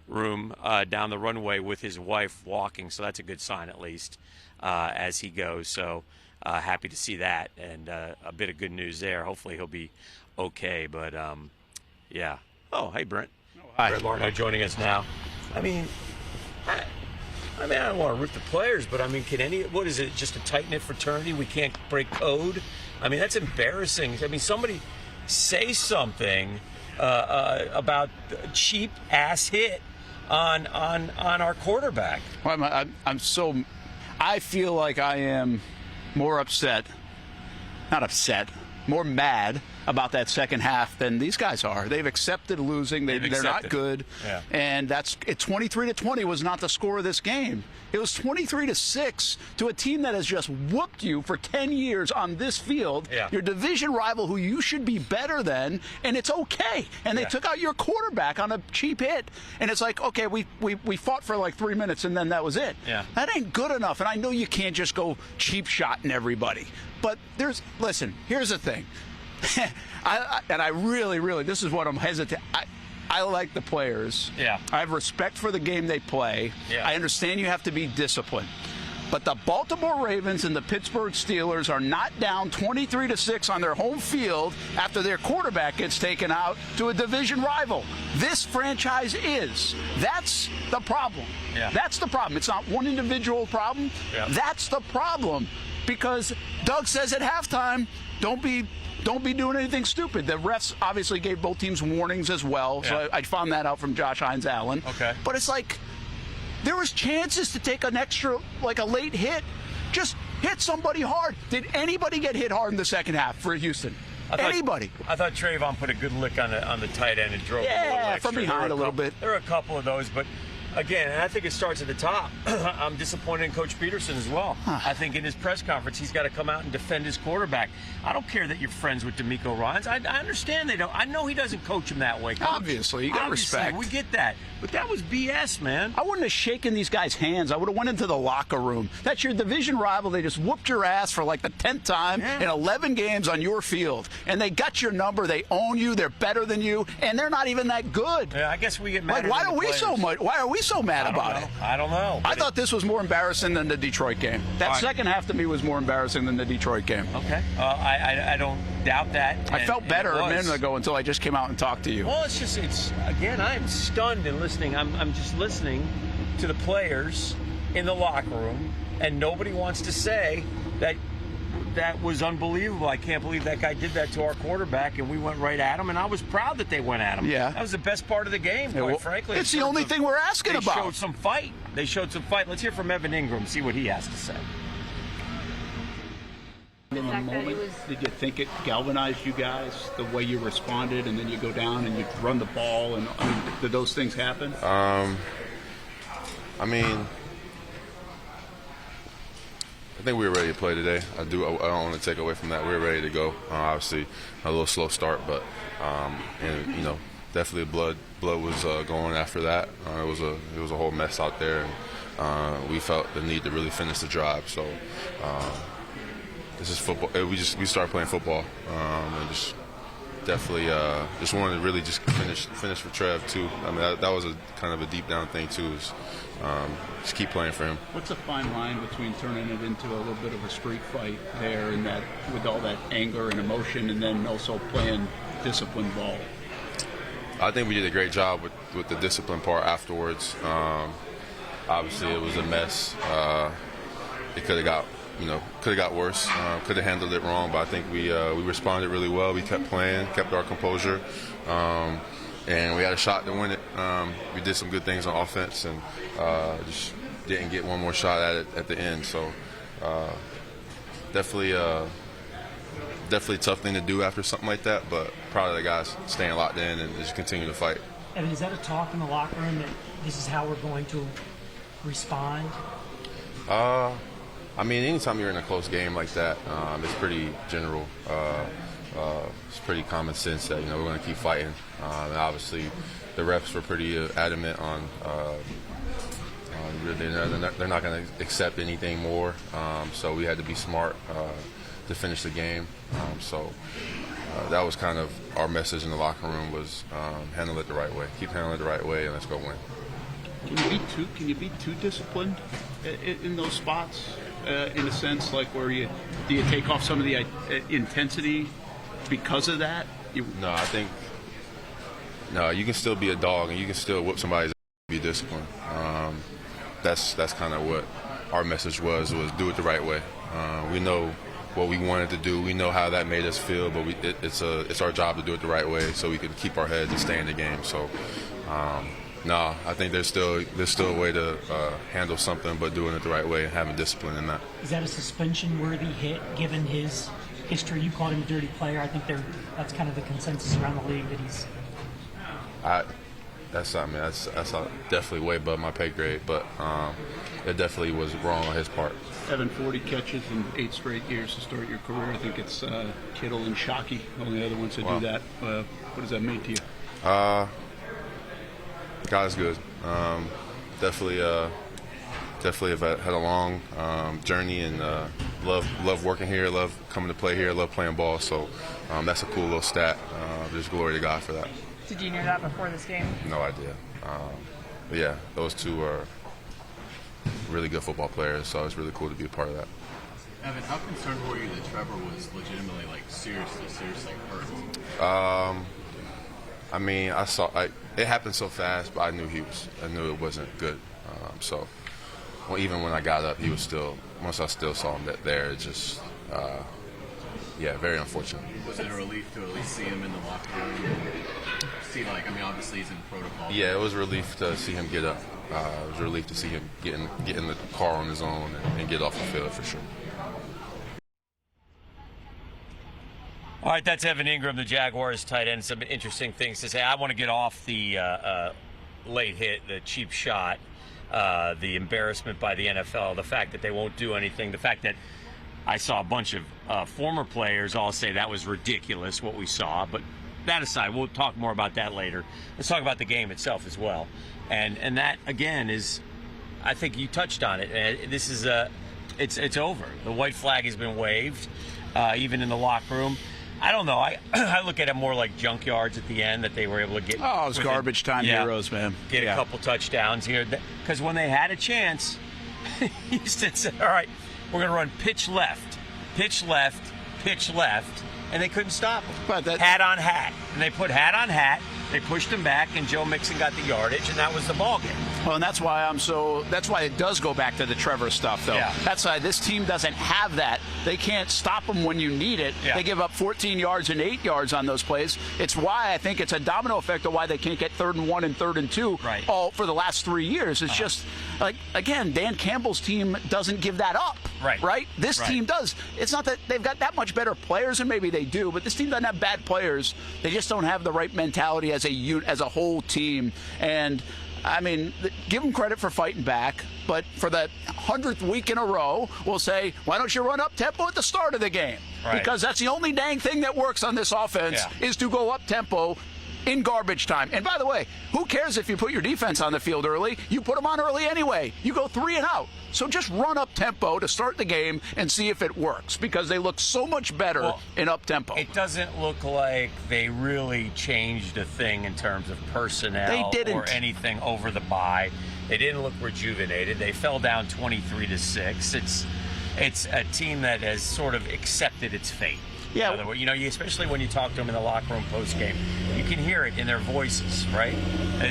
room down the runway with his wife walking, so that's a good sign at least as he goes. So happy to see that, and a bit of good news there. Hopefully he'll be okay, but yeah. Oh, hey, Brent. Hi. Brent Martineau joining us now. I mean, I don't want to rip the players, but I mean, what is it, just a tight-knit fraternity? We can't break code? I mean, that's embarrassing. I mean, somebody say something about a cheap-ass hit on our quarterback. Well, I feel like I am more more mad about that second half than these guys are. They've accepted losing. They're not good. Yeah. And 23-20 was not the score of this game. It was 23-6 to a team that has just whooped you for 10 years on this field. Yeah. Your division rival who you should be better than, and it's okay. And they took out your quarterback on a cheap hit. And it's like, okay, we fought for like 3 minutes and then that was it. Yeah. That ain't good enough. And I know you can't just go cheap shotting everybody. But listen, here's the thing. I really, this is what I'm hesitant. I like the players. Yeah. I have respect for the game they play. Yeah. I understand you have to be disciplined. But the Baltimore Ravens and the Pittsburgh Steelers are not down 23-6 on their home field after their quarterback gets taken out to a division rival. This franchise is. That's the problem. Yeah. That's the problem. It's not one individual problem. Yeah. That's the problem. Because Doug says at halftime, don't be doing anything stupid. The refs obviously gave both teams warnings as well, so I found that out from Josh Hines-Allen. Okay. But it's like there was chances to take an extra, like a late hit. Just hit somebody hard. Did anybody get hit hard in the second half for Houston? Anybody? I thought Trayvon put a good lick on the tight end and drove a little extra. From behind a little bit. There were a couple of those, but again, and I think it starts at the top. I'm disappointed in Coach Pederson as well. I think in his press conference, he's got to come out and defend his quarterback. I don't care that you're friends with DeMeco Ryans. I understand they don't. I know he doesn't coach him that way. Coach. Obviously, you got respect. We get that. But that was BS, man. I wouldn't have shaken these guys' hands. I would have went into the locker room. That's your division rival. They just whooped your ass for like the 10th time in 11 games on your field. And they got your number. They own you. They're better than you. And they're not even that good. Yeah, I guess we get mad. Like, why are we so mad about it? I don't know. I thought this was more embarrassing than the Detroit game. That second half to me was more embarrassing than the Detroit game. Okay. I don't doubt that. I felt better a minute ago until I just came out and talked to you. Well, again, I am stunned and listening. I'm just listening to the players in the locker room, and nobody wants to say that was unbelievable. I can't believe that guy did that to our quarterback, and we went right at him, and I was proud that they went at him. Yeah. That was the best part of the game, quite frankly. It's the only thing we're asking about. They showed some fight. Let's hear from Evan Ingram, see what he has to say. In the moment, did you think it galvanized you guys, the way you responded, and then you go down and you run the ball, and did those things happen? I think we were ready to play today. I don't want to take away from that. We were ready to go. Obviously, a little slow start, but definitely blood was going after that. It was a whole mess out there, and we felt the need to really finish the drive. So this is football. We started playing football, and just definitely just wanted to really just finish for Trev too. I mean that was a kind of a deep down thing too. Is just keep playing for him. What's the fine line between turning it into a little bit of a street fight there, and that with all that anger and emotion, and then also playing disciplined ball? I think we did a great job with the discipline part afterwards. Obviously, it was a mess. It could have got worse. Could have handled it wrong, but I think we responded really well. We kept playing, kept our composure, and we had a shot to win it. We did some good things on offense, and just didn't get one more shot at it at the end. So definitely a tough thing to do after something like that, but proud of the guys staying locked in and just continue to fight. Evan, is that a talk in the locker room that this is how we're going to respond? I mean, anytime you're in a close game like that, it's pretty general. It's pretty common sense that we're going to keep fighting. And obviously, the refs were pretty adamant on they're not going to accept anything more. So we had to be smart to finish the game. So that was kind of our message in the locker room was handle it the right way. Keep handling it the right way, and let's go win. Can you be too disciplined in those spots? In a sense, like do you take off some of the intensity because of that? No, I think you can still be a dog and you can still whoop somebody's ass and be disciplined. That's kind of what our message was do it the right way. We know what we wanted to do. We know how that made us feel, but it's our job to do it the right way so we can keep our heads and stay in the game. So. No, I think there's still a way to handle something, but doing it the right way and having discipline in that. Is that a suspension-worthy hit, given his history? You called him a dirty player. I think that's kind of the consensus around the league that he's. That's definitely way above my pay grade, but it definitely was wrong on his part. Having 40 catches in 8 straight years to start your career, I think it's Kittle and Shockey, only other ones that do that. What does that mean to you? God's good. Definitely have had a long journey and love working here, love coming to play here, love playing ball. So that's a cool little stat. There's glory to God for that. Did you know that before this game? No idea. But yeah, those two are really good football players, so it's really cool to be a part of that. Evan, how concerned were you that Trevor was legitimately, seriously hurt? I mean, it happened so fast, but I knew it wasn't good. So even when I got up, he was still. Once I still saw him there, it just, very unfortunate. Was it a relief to at least see him in the locker room? Obviously he's in protocol. Yeah, it was a relief to see him get up. It was a relief to see him get in the car on his own and get off the field for sure. All right, that's Evan Ingram, the Jaguars tight end. Some interesting things to say. I want to get off the late hit, the cheap shot, the embarrassment by the NFL, the fact that they won't do anything, the fact that I saw a bunch of former players all say that was ridiculous, what we saw. But that aside, we'll talk more about that later. Let's talk about the game itself as well. And that, again, is, I think you touched on it. This is it's over. The white flag has been waved, even in the locker room. I don't know. I look at it more like junkyards at the end that they were able to get. Oh, it's garbage time heroes, man. Get a couple touchdowns here. Because when they had a chance, Houston said, all right, we're going to run pitch left, pitch left, pitch left, and they couldn't stop them. Hat on hat. And they put hat on hat. They pushed him back, and Joe Mixon got the yardage, and that was the ball game. Well, and that's why it does go back to the Trevor stuff, though. Yeah. That's why this team doesn't have that. They can't stop them when you need it. Yeah. They give up 14 yards and 8 yards on those plays. It's why I think it's a domino effect of why they can't get 3rd and 1 and 3rd and 2 all for the last 3 years. It's just, again, Dan Campbell's team doesn't give that up. Right? This team does. It's not that they've got that much better players, and maybe they do, but this team doesn't have bad players. They just don't have the right mentality as a whole team. And I mean, give them credit for fighting back, but for the 100th week in a row, we'll say, why don't you run up tempo at the start of the game? Because that's the only dang thing that works on this offense is to go up tempo in garbage time. And by the way, who cares if you put your defense on the field early? You put them on early anyway. You go 3 and out. So just run up tempo to start the game and see if it works, because they look so much better in up tempo. It doesn't look like they really changed a thing in terms of personnel or anything over the bye. They didn't look rejuvenated. They fell down 23-6. It's a team that has sort of accepted its fate. Yeah. Especially when you talk to them in the locker room post-game, you can hear it in their voices, right?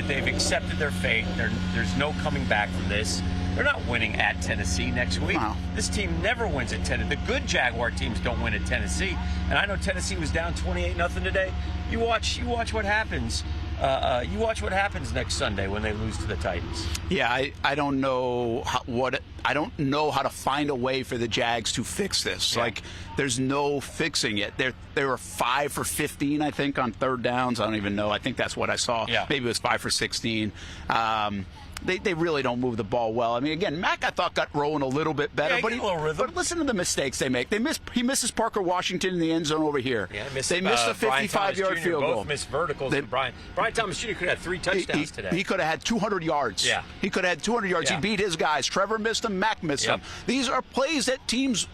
They've accepted their fate. There's no coming back from this. They're not winning at Tennessee next week. Wow. This team never wins at Tennessee. The good Jaguar teams don't win at Tennessee. And I know Tennessee was down 28-0 today. You watch what happens. You watch what happens next Sunday when they lose to the Titans. Yeah, I don't know I don't know how to find a way for the Jags to fix this. Yeah. Like, there's no fixing it. They were 5 for 15, I think, on third downs. I don't even know. I think that's what I saw. Yeah. Maybe it was 5 for 16. They really don't move the ball well. I mean, again, Mac, I thought, got rolling a little bit better. Yeah, but listen to the mistakes they make. He misses Parker Washington in the end zone over here. Yeah, they missed a 55-yard field goal. Both missed verticals. Brian Thomas Jr. could have had 3 touchdowns today. He could have had 200 yards. Yeah. He could have had 200 yards. Yeah. He beat his guys. Trevor missed them. Mac missed them. These are plays that teams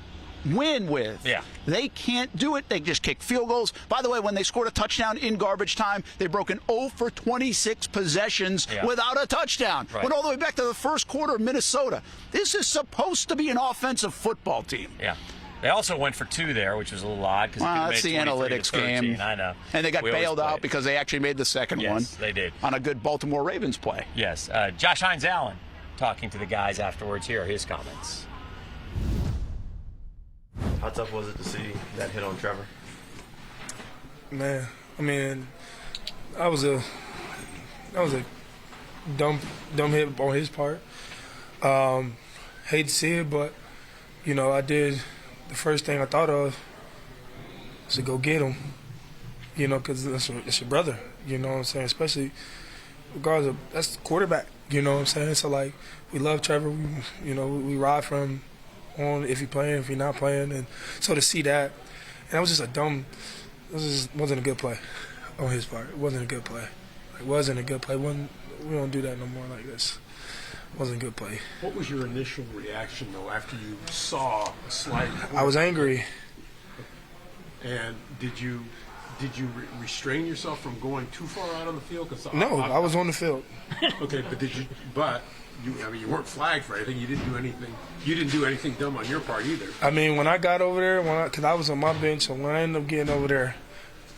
win with. Yeah. They can't do it. They just kick field goals. By the way, when they scored a touchdown in garbage time, they broke an 0 for 26 possessions without a touchdown. Right. Went all the way back to the first quarter of Minnesota. This is supposed to be an offensive football team. Yeah. They also went for 2 there, which was a little odd. That's the analytics game. I know. And they got bailed out because they actually made the second one. Yes, they did. On a good Baltimore Ravens play. Yes. Josh Hines-Allen talking to the guys afterwards. Here are his comments. How tough was it to see that hit on Trevor? Man, I mean, that was a dumb hit on his part. Hate to see it, but I did. The first thing I thought of was to go get him. Because it's your brother. You know what I'm saying? Especially regardless of that's the quarterback. You know what I'm saying? So like, we love Trevor. We ride for him. On if he's playing, if he's not playing, and so to see that, and that was just wasn't a good play on his part. It wasn't a good play. It wasn't a good play. We don't do that no more like this. It wasn't a good play. What was your initial reaction though after you saw a slide? I was angry. And did you restrain yourself from going too far out on the field? No, I was on the field. Okay, but you weren't flagged for anything. You didn't do anything. You didn't do anything dumb on your part either. I mean, when I got over there, because I was on my bench, and when I ended up getting over there,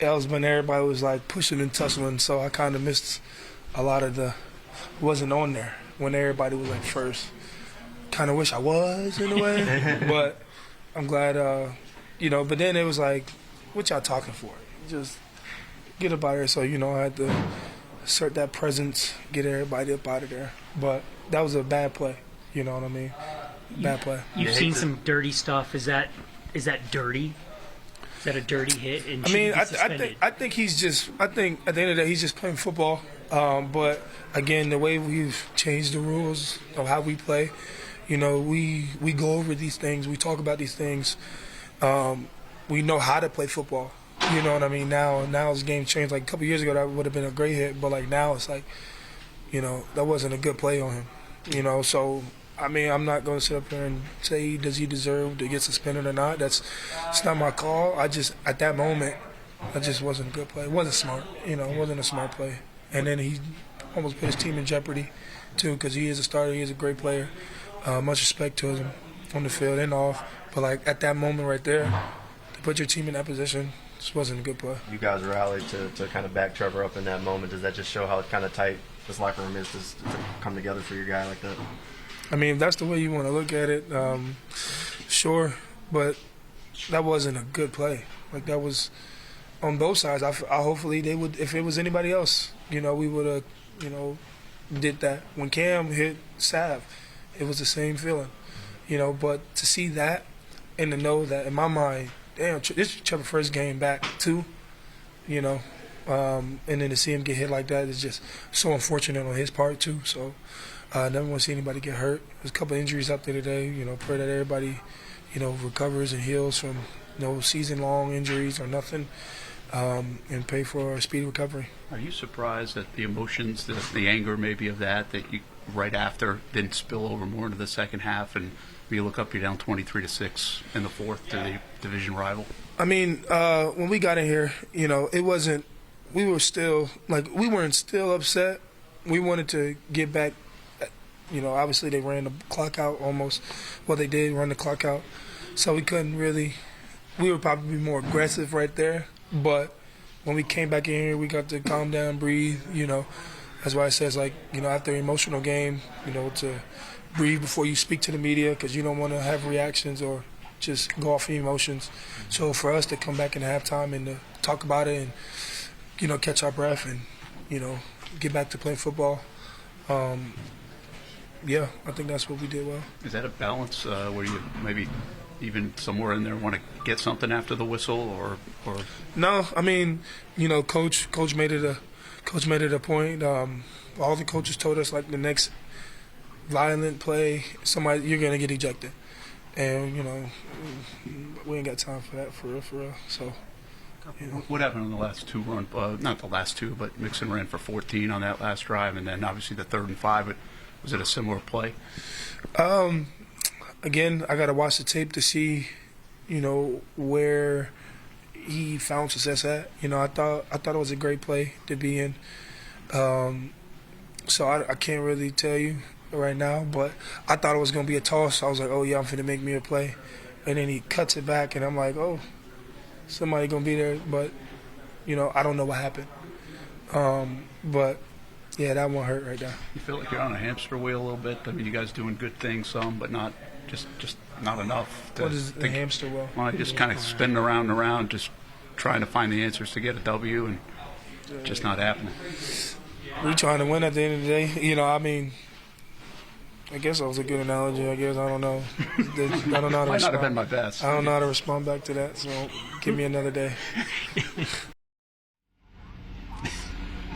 Elsman, everybody was like pushing and tussling, so I kind of missed a lot of wasn't on there when everybody was like first. Kind of wish I was in a way, but I'm glad. But then it was like, what y'all talking for? Just get up out of there. So I had to assert that presence, get everybody up out of there. But that was a bad play. You know what I mean? Bad play. You've seen some dirty stuff. Is that dirty? Is that a dirty hit? And I think he's just. I think at the end of the day, he's just playing football. But again, the way we've changed the rules of how we play, we go over these things. We talk about these things. We know how to play football. You know what I mean? Now his game changed. Like a couple years ago, that would have been a great hit. But like now, it's like, that wasn't a good play on him. So. I mean, I'm not going to sit up here and say, does he deserve to get suspended or not? It's not my call. At that moment, it just wasn't a good play. It wasn't smart. It wasn't a smart play. And then he almost put his team in jeopardy, too, because he is a starter. He is a great player. Much respect to him on the field and off. But, like, at that moment right there, to put your team in that position, just wasn't a good play. You guys rallied to kind of back Trevor up in that moment. Does that just show how kind of tight this locker room is to come together for your guy like that? I mean, if that's the way you want to look at it, sure. But that wasn't a good play. Like, that was on both sides. I hopefully they would, if it was anybody else, we would have, did that. When Cam hit Sav, it was the same feeling, But to see that and to know that in my mind, damn, this is Trevor's first game back too, and then to see him get hit like that is just so unfortunate on his part too. So. Never want to see anybody get hurt. There's a couple of injuries out there today. Pray that everybody, recovers and heals from no season-long injuries or nothing. and pray for a speedy recovery. Are you surprised that the emotions, the anger maybe of that you right after didn't spill over more into the second half, and when you look up, you're down 23-6 in the fourth to the division rival? I mean, when we got in here, it wasn't. We weren't still upset. We wanted to get back. Obviously they ran the clock out almost. Well, they did run the clock out, so we couldn't really. We would probably be more aggressive right there, but when we came back in here, we got to calm down, breathe. That's why it says after an emotional game, to breathe before you speak to the media, because you don't want to have reactions or just go off your emotions. So for us to come back in halftime and to talk about it and catch our breath and get back to playing football. Yeah, I think that's what we did well. Is that a balance where you maybe even somewhere in there want to get something after the whistle, or? No, I mean, coach made it a point. All the coaches told us the next violent play, you're gonna get ejected, and we ain't got time for that for real. So. What happened on the last two run? Not the last two, but Mixon ran for 14 on that last drive, and then obviously the 3rd and 5. But was it a similar play? Again, I got to watch the tape to see, where he found success at. I thought it was a great play to be in. So I can't really tell you right now, but I thought it was going to be a toss. I was like, oh yeah, I'm finna make me a play, and then he cuts it back, and I'm like, oh. Somebody gonna be there, but I don't know what happened. But yeah, that one hurt right there. You feel like you're on a hamster wheel a little bit. I mean, you guys doing good things, some, but not just not enough. What is the hamster wheel? Well, just kind of spinning around and around, just trying to find the answers to get a W, and just not happening. We're trying to win at the end of the day. I mean. I guess that was a good analogy. I guess I don't know. I don't know how to Might not have been my best. I don't know how to respond back to that. So give me another day.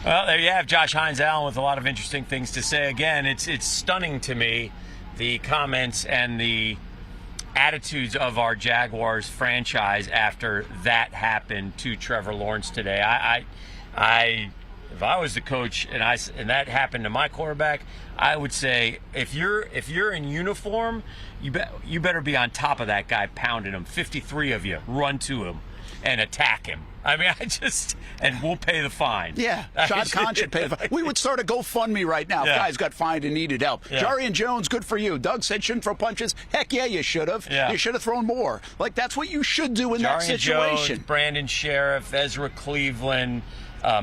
Well, there you have Josh Hines Allen with a lot of interesting things to say. Again, it's stunning to me, the comments and the attitudes of our Jaguars franchise after that happened to Trevor Lawrence today. If I was the coach and that happened to my quarterback, I would say if you're in uniform, you better be on top of that guy, pounding him. 53 of you run to him and attack him. I mean, and we'll pay the fine. Yeah, Shad Khan should pay the fine. We would start a GoFundMe right now if guys got fined and needed help. Yeah. Jarian Jones, good for you. Doug said shouldn't throw punches. Heck yeah, you should have. Yeah. You should have thrown more. That's what you should do in that situation. Jones, Brandon Sheriff, Ezra Cleveland,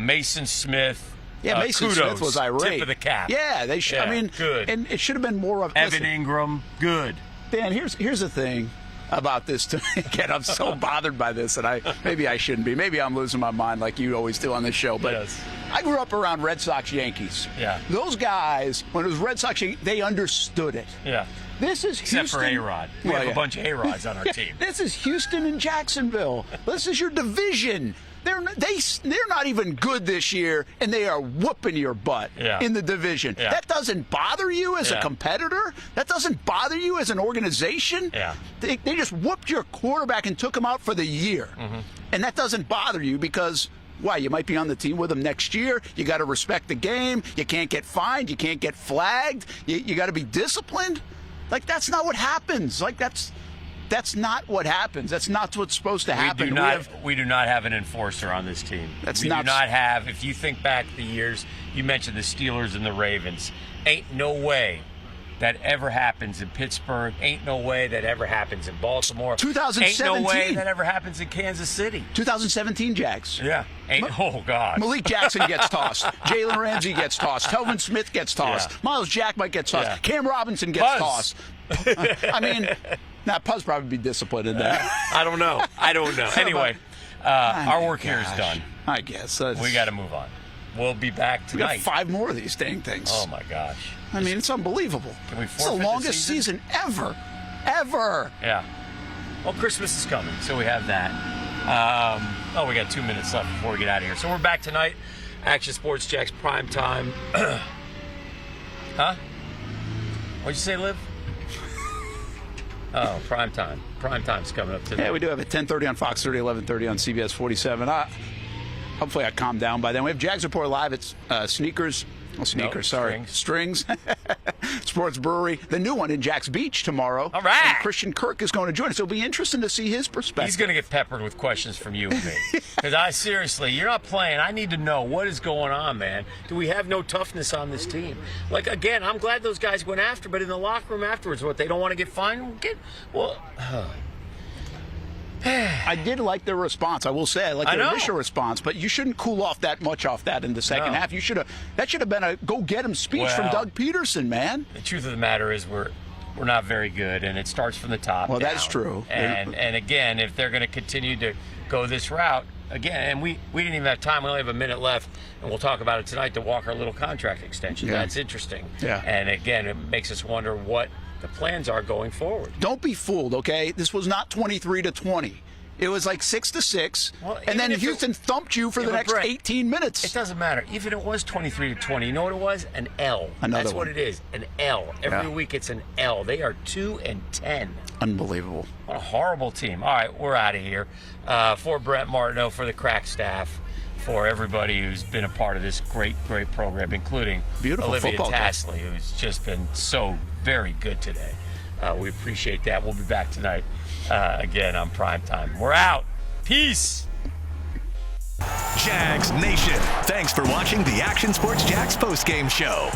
Mason Smith. Yeah, Mason Smith was irate. Tip of the cap. Yeah, they should. Yeah, good. And it should have been more of. Evan Ingram, good. Dan, here's the thing about this. Again, I'm so bothered by this, and maybe I shouldn't be. Maybe I'm losing my mind like you always do on this show. But I grew up around Red Sox Yankees. Yeah. Those guys, when it was Red Sox, they understood it. Yeah. This is Houston. Except for A-Rod. We have a bunch of A-Rods on our team. This is Houston and Jacksonville. This is your division. They're not even good this year, and they are whooping your butt in the division. Yeah. That doesn't bother you as a competitor? That doesn't bother you as an organization? Yeah. They just whooped your quarterback and took him out for the year. Mm-hmm. And that doesn't bother you because, why, you might be on the team with them next year. You got to respect the game. You can't get fined. You can't get flagged. You got to be disciplined. That's not what happens. That's not what happens. That's not what's supposed to happen. We do not have an enforcer on this team. We do not have. If you think back the years, you mentioned the Steelers and the Ravens. Ain't no way that ever happens in Pittsburgh. Ain't no way that ever happens in Baltimore. 2017. Ain't no way that ever happens in Kansas City. 2017 Jags. Yeah. Oh, God. Malik Jackson gets tossed. Jalen Ramsey gets tossed. Telvin Smith gets tossed. Yeah. Miles Jack might get tossed. Yeah. Cam Robinson gets tossed. I mean... Now, Puz probably be disciplined in that. I don't know. Anyway, our work here is done. I guess. We got to move on. We'll be back tonight. We got 5 more of these dang things. Oh, my gosh. I mean, it's unbelievable. Can we It's the longest season ever. Ever. Yeah. Well, Christmas is coming, so we have that. We got 2 minutes left before we get out of here. So we're back tonight. Action Sports Jack's prime time. Huh? What'd you say, Liv? Oh, prime time. Prime time's coming up today. Yeah, we do have at 10:30 on Fox 30, 11:30 on CBS 47. hopefully I calmed down by then. We have Jags Report Live. It's Sneakers. Oh, Sneakers, sorry. Strings. Sports Brewery. The new one in Jack's Beach tomorrow. All right. And Christian Kirk is going to join us. It'll be interesting to see his perspective. He's going to get peppered with questions from you and me. Because seriously, you're not playing. I need to know what is going on, man. Do we have no toughness on this team? Like, again, I'm glad those guys went after, but in the locker room afterwards, what, they don't want to get fined? I did like their response. I will say I like their initial response, but you shouldn't cool off that much off that in the second half. That should have been a go get him speech from Doug Pederson, man. The truth of the matter is we're not very good, and it starts from the top. Well, down. that's true. And again, if they're going to continue to go this route, again, and we didn't even have time. We only have a minute left, and we'll talk about it tonight, to Walker little contract extension. Yeah. That's interesting. Yeah. And again, it makes us wonder what the plans are going forward. Don't be fooled, okay? This was not 23-20. It was like 6-6, and then Houston thumped you for the next 18 minutes. It doesn't matter. Even if it was 23-20, you know what it was? An L. That's what it is. An L. Every week it's an L. They are 2-10. Unbelievable. What a horrible team. All right, we're out of here. For Brent, Martineau, for the crack staff, for everybody who's been a part of this great program, including Olivia Tasley, who's just been so very good today. We appreciate that. We'll be back tonight. Again on Primetime. We're out. Peace. Jags Nation, thanks for watching the Action Sports Jax postgame show.